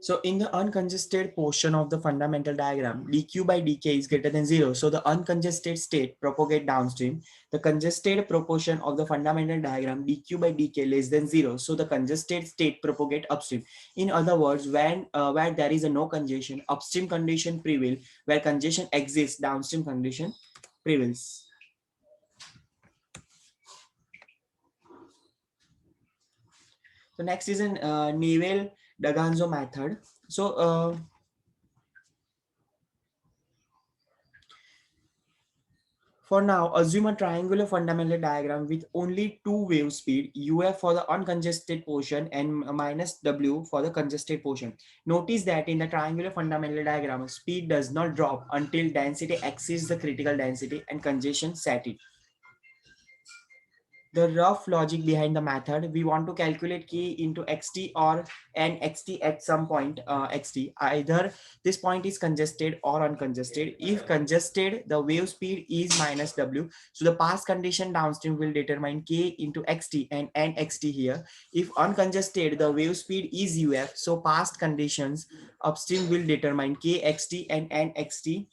So in the uncongested portion of the fundamental diagram, dq by dk is greater than 0. So the uncongested state propagate downstream. The congested proportion of the fundamental diagram, dq by dk less than 0. So the congested state propagate upstream. In other words, when where there is a no congestion, upstream condition prevail. Where congestion exists, downstream condition prevails. So next is an Navel-Daganzo method. So for now, assume a triangular fundamental diagram with only two wave speed, UF for the uncongested portion and minus W for the congested portion. Notice that in the triangular fundamental diagram, speed does not drop until density exceeds the critical density and congestion set it. The rough logic behind the method, we want to calculate k into xt or n xt at some point xt. Either this point is congested or uncongested. If congested, the wave speed is minus w. So the pass condition downstream will determine k into xt and n xt here. If uncongested, the wave speed is uf. So past conditions upstream will determine k xt and n xt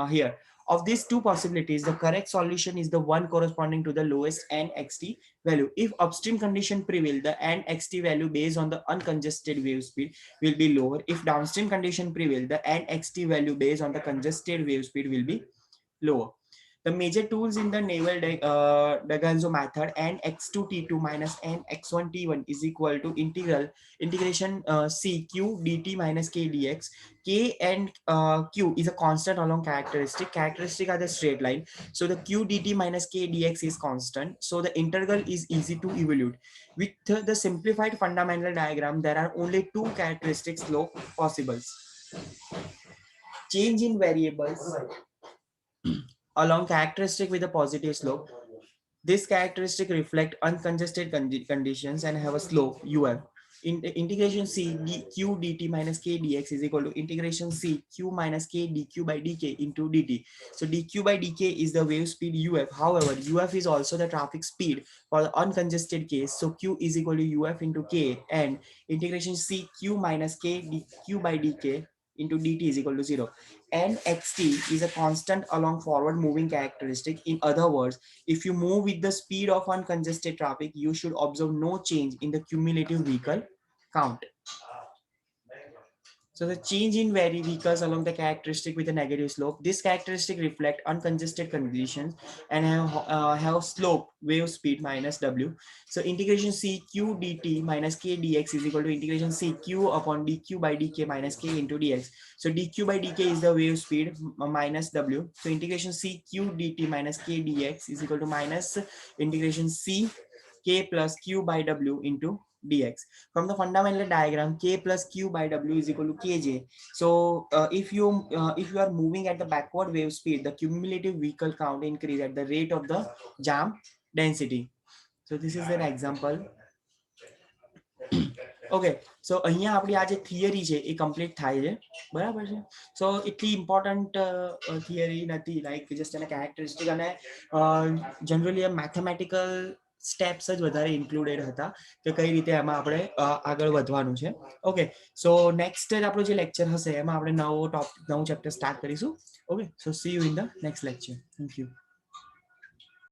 here. Of these two possibilities, the correct solution is the one corresponding to the lowest nxt value. If upstream condition prevail, the nxt value based on the uncongested wave speed will be lower. If downstream condition prevail, the nxt value based on the congested wave speed will be lower. The major tools in the Daganzo method, n x2 t2 minus n x1 t1 is equal to integration c q dt minus k dx. K and q is a constant along characteristic. Characteristic are the straight line. So the q dt minus k dx is constant. So the integral is easy to evaluate. With the simplified fundamental diagram, there are only two characteristic slope possibles. Change in variables along characteristic with a positive slope. This characteristic reflect uncongested conditions and have a slope uf. Integration c q dt minus k dx is equal to integration c q minus k dq by dk into dt. So dq by dk is the wave speed uf. However, uf is also the traffic speed for the uncongested case. So q is equal to uf into k, and integration c q minus k dq by dk into dt is equal to 0. And xt is a constant along forward moving characteristic. In other words, if you move with the speed of uncongested traffic, you should observe no change in the cumulative vehicle count. So the change in vehicles along the characteristic with a negative slope. This characteristic reflect uncongested conditions and have slope wave speed minus w. So integration c q dt minus k dx is equal to integration c q upon dq by dk minus k into dx. So dq by dk is the wave speed minus w. So integration c q dt minus k dx is equal to minus integration c k plus q by w into dx. From the fundamental diagram, k plus q by w is equal to kj. So if you are moving at the backward wave speed, the cumulative vehicle count increase at the rate of the jam density. So this is an example. Okay so અહીંયા આપણી આ જે theory છે એ complete થાય છે બરાબર છે. સો એટલી ઇમ્પોર્ટન્ટ થિયરી નથી, લાઈક જસ્ટ એના કેરેક્ટરિસ્ટિક અને જનરલી મેથેમેટિકલ સ્ટેપ્સ જ વધારે ઇન્ક્લુડેડ હતા કે કઈ રીતે એમાં આપણે આગળ વધવાનું છે. ઓકે સો નેક્સ્ટ આપણો જે લેક્ચર હશે એમાં આપણે નવું ચેપ્ટર સ્ટાર્ટ કરીશું. Okay so C you in the next lecture. Thank you.